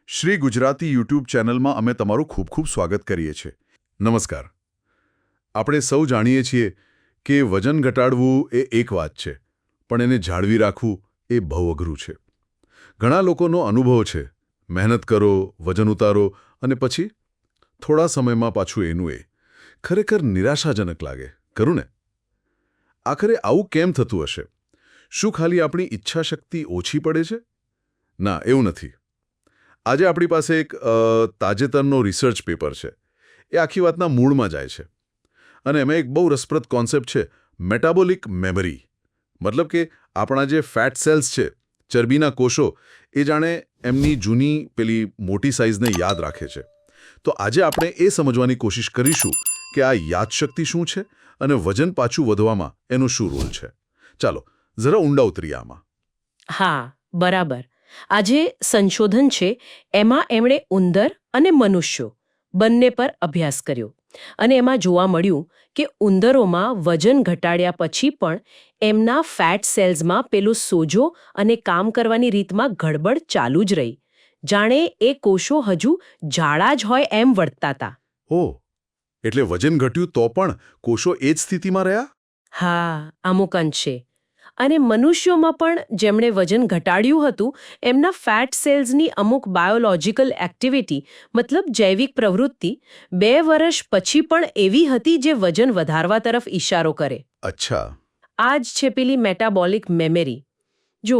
Shri Gujarati YouTube ચેનલમાં અમે તમારું ખૂબ ખૂબ સ્વાગત કરીએ છીએ. નમસ્કાર. આપણે સૌ જાણીએ છીએ કે વજન ઘટાડવું એ એક વાત છે, પણ એને જાળવી રાખવું એ બહુ અઘરું છે. ઘણા લોકોનો અનુભવ છે, મહેનત કરો, વજન ઉતારો અને પછી થોડા સમયમાં પાછું એનું એ. ખરેખર નિરાશાજનક લાગે, ખરું ને? આખરે આવું કેમ થતું હશે? શું ખાલી આપણી ઈચ્છાશક્તિ ઓછી પડે છે? ના, એવું નથી. આજે આપણી પાસે એક તાજેતરનો રિસર્ચ પેપર છે. એ આખી વાતના મૂળમાં જાય છે. અને એમાં એક બહુ રસપ્રદ કોન્સેપ્ટ છે, મેટાબોલિક મેમરી. મતલબ કે આપણા જે ફેટ સેલ્સ છે, ચરબીના કોષો, એ જાણે એમની જૂની પેલી મોટી સાઇઝને યાદ રાખે છે. તો આજે આપણે એ સમજવાની કોશિશ કરીશું કે આ યાદશક્તિ શું છે અને વજન પાછું વધવામાં એનો શું રોલ છે. ચાલો જરા ઊંડા ઉતરીએ આમાં. હા, બરાબર. આજે સંશોધન છે, એમાં એમણે ઉંદર અને મનુષ્યો બંને પર અભ્યાસ કર્યો અને એમાં જોવા મળ્યું કે ઉંદરોમાં વજન ઘટાડ્યા પછી પણ એમના ફેટ સેલ્સમાં પેલું સોજો અને કામ કરવાની રીતમાં ગડબડ ચાલુ જ રહી. જાણે એ કોષો હજુ જાડા જ હોય એમ વર્તતા હતા. ઓહ, એટલે વજન ઘટ્યું તો પણ કોષો એ જ સ્થિતિમાં રહ્યા? હા, અમુક અંશે. અને મનુષ્યોમાં પણ જેમણે વજન ઘટાડ્યું હતું, એમના ફેટ સેલ્સની અમુક બાયોલોજિકલ એક્ટિવિટી, મતલબ જૈવિક પ્રવૃત્તિ, 2 વર્ષ પછી પણ એવી હતી જે વજન વધારવા તરફ ઇશારો કરે. અચ્છા. આ જ છે પેલી મેટાબોલિક મેમરી. જો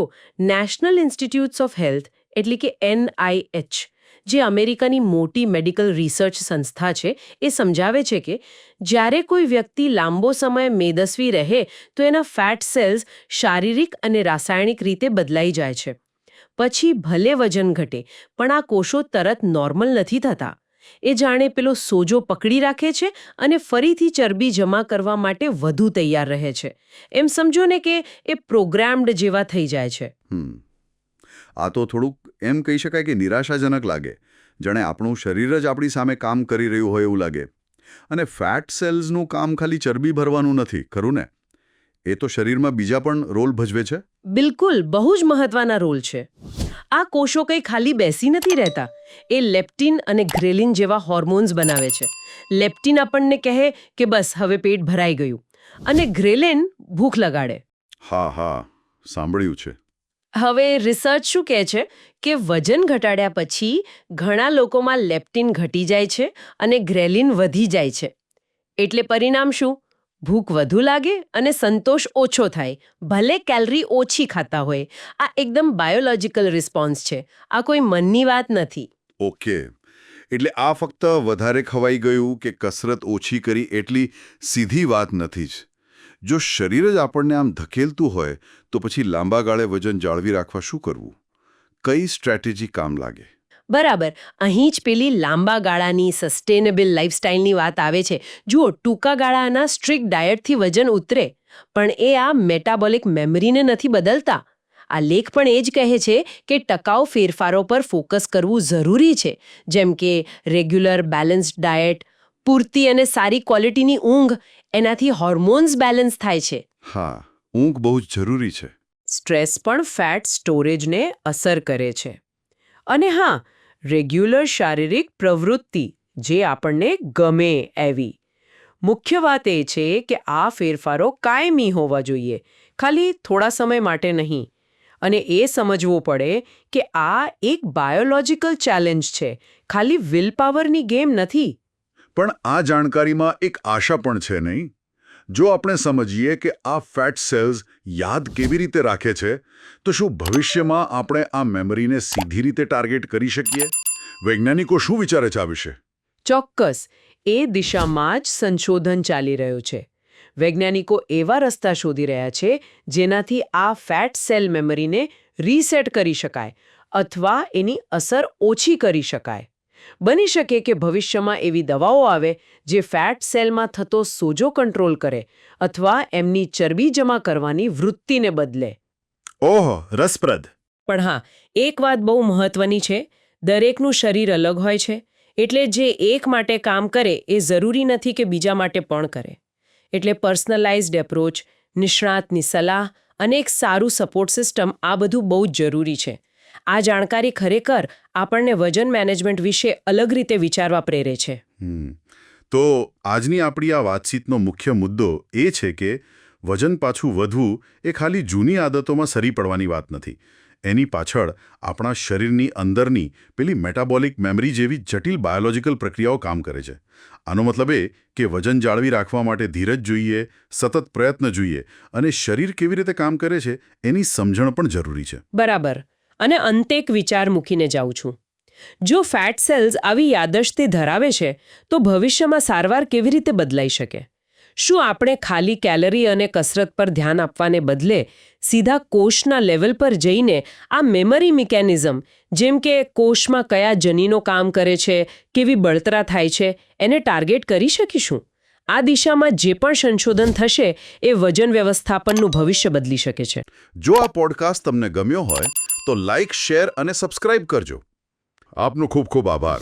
નેશનલ ઇન્સ્ટિટ્યૂટ્સ ઓફ હેલ્થ એટલે કે NIH, જે અમેરિકાની મોટી મેડિકલ રિસર્ચ સંસ્થા છે, એ સમજાવે છે કે જ્યારે કોઈ વ્યક્તિ લાંબો સમય મેદસ્વી રહે તો એના ફેટ સેલ્સ શારીરિક અને રાસાયણિક રીતે બદલાઈ જાય છે. પછી ભલે વજન ઘટે, પણ આ કોષો તરત નોર્મલ નથી થતા. એ જાણે પેલો સોજો પકડી રાખે છે અને ફરીથી ચરબી જમા કરવા માટે વધુ તૈયાર રહે છે. એમ સમજો ને કે એ પ્રોગ્રામ્ડ જેવા થઈ જાય છે. આ તો થોડુંક એમ કહી શકાય કે નિરાશાજનક લાગે. જાણે આપણું શરીર જ આપણી સામે કામ કરી રહ્યું હોય એવું લાગે. અને ફેટ સેલ્સનું કામ ખાલી ચરબી ભરવાનું નથી, ખરું ને? એ તો શરીરમાં બીજા પણ રોલ ભજવે છે? બિલકુલ, બહુ જ મહત્વના રોલ છે. આ કોષો કંઈ ખાલી બેસી નથી રહેતા. એ લેપ્ટિન અને ગ્રેલિન જેવા હોર્મોન્સ બનાવે છે. લેપ્ટિન આપણને કહે કે બસ હવે પેટ ભરાઈ ગયું, અને ગ્રેલિન ભૂખ લગાડે. હા, સાંભળ્યું છે. હવે રિસર્ચ શું કહે છે કે વજન ઘટાડ્યા પછી ઘણા લોકોમાં લેપ્ટિન ઘટી જાય છે અને ગ્રેલિન વધી જાય છે. એટલે પરિણામ શું? ભૂખ વધુ લાગે અને સંતોષ ઓછો થાય, ભલે કેલરી ઓછી ખાતા હોય. આ એકદમ બાયોલોજિકલ રિસ્પોન્સ છે. આ કોઈ મનની વાત નથી. ઓકે. એટલે આ ફક્ત વધારે ખવાઈ ગયું કે કસરત ઓછી કરી એટલી સીધી વાત નથી જ. જો શરીર જ આપણને આમ ધકેલતું હોય તો પછી લાંબા ગાળે વજન જાળવી રાખવા શું કરવું? કઈ સ્ટ્રેટેજી કામ લાગે? બરાબર, અહીં જ પેલી લાંબા ગાળાની સસ્ટેનેબલ લાઇફસ્ટાઇલની વાત આવે છે. જુઓ, ટૂંકા ગાળાના સ્ટ્રિક્ટ ડાયટથી વજન ઉતરે, પણ એ આ મેટાબોલિક મેમરીને નથી બદલતા. આ લેખ પણ એ જ કહે છે કે ટકાઉ ફેરફારો પર ફોકસ કરવું જરૂરી છે, જેમ કે રેગ્યુલર બેલેન્સ્ડ ડાયટ, પૂરતી અને સારી ક્વોલિટીની ઊંઘ. એનાથી હોર્મોન્સ બેલેન્સ થાય છે. હા, ઊંઘ બહુ જ જરૂરી છે. સ્ટ્રેસ પણ ફેટ સ્ટોરેજને અસર કરે છે. અને હા, રેગ્યુલર શારીરિક પ્રવૃત્તિ, જે આપણને ગમે એવી. મુખ્ય વાત એ છે કે આ ફેરફારો કાયમી હોવા જોઈએ, ખાલી થોડા સમય માટે નહીં. અને એ સમજવું પડે કે આ એક બાયોલોજિકલ ચેલેન્જ છે, ખાલી વિલપાવરની ગેમ નથી. પણ આ જાણકારીમાં એક આશા પણ છે, નહીં? જો આપણે સમજીએ કે આ ફેટ સેલ્સ યાદ કેવી રીતે રાખે છે, તો શું ભવિષ્યમાં આપણે આ મેમરીને સીધી રીતે ટાર્ગેટ કરી શકીએ? વૈજ્ઞાનિકો શું વિચારે છે આ વિશે? ચોક્કસ, એ દિશામાં જ સંશોધન ચાલી રહ્યું છે. વૈજ્ઞાનિકો એવા રસ્તા શોધી રહ્યા છે જેનાથી આ ફેટ સેલ મેમરીને રીસેટ કરી શકાય અથવા એની અસર ઓછી કરી શકાય. બની શકે કે ભવિષ્યમાં એવી દવાઓ આવે જે ફેટ સેલમાં થતો સોજો કંટ્રોલ કરે અથવા એમની ચરબી જમા કરવાની વૃત્તિને બદલે. ઓહ, રસપ્રદ. પણ હા, એક વાત બહુ મહત્વની છે. દરેકનું શરીર અલગ હોય છે. એટલે જે એક માટે કામ કરે એ જરૂરી નથી કે બીજા માટે પણ કરે. એટલે પર્સનલાઇઝ્ડ એપ્રોચ, નિષ્ણાતની સલાહ અને એક સારું સપોર્ટ સિસ્ટમ, આ બધું બહુ જ જરૂરી છે. આ જાણકારી ખરેખર આપણને વજન મેનેજમેન્ટ વિશે અલગ રીતે વિચારવા પ્રેરે છે. તો આજની આપણી આ વાતચીતનો મુખ્ય મુદ્દો એ છે કે વજન પાછું વધવું એ ખાલી જૂની આદતોમાં સરી પડવાની વાત નથી. એની પાછળ આપણા શરીરની અંદરની પેલી મેટાબોલિક મેમરી જેવી જટિલ બાયોલોજીકલ પ્રક્રિયાઓ કામ કરે છે. આનો મતલબ એ કે વજન જાળવી રાખવા માટે ધીરજ જોઈએ, સતત પ્રયત્ન જોઈએ અને શરીર કેવી રીતે કામ કરે છે એની સમજણ પણ જરૂરી છે. બરાબર. અને અંતે એક વિચાર મૂકીને જાઉં છું. જો ફેટ સેલ્સ આવી યાદશતે ધરાવે છે તો ભવિષ્યમાં સારવાર કેવી રીતે બદલાઈ શકે? શું આપણે ખાલી કેલરી અને કસરત પર ધ્યાન આપવાને બદલે સીધા કોષના લેવલ પર જઈને આ મેમરી મિકેનિઝમ, જેમ કે કોષમાં કયા જનીનો કામ કરે છે, કેવી બળતરા થાય છે, એને ટાર્ગેટ કરી શકીશું? આ દિશામાં જે પણ સંશોધન થશે એ વજન વ્યવસ્થાપનનું ભવિષ્ય બદલી શકે છે. જો આ પોડકાસ્ટ તમને ગમ્યો હોય તો લાઇક, શેર અને સબસ્ક્રાઇબ કરજો. આપનો ખૂબ ખૂબ આભાર.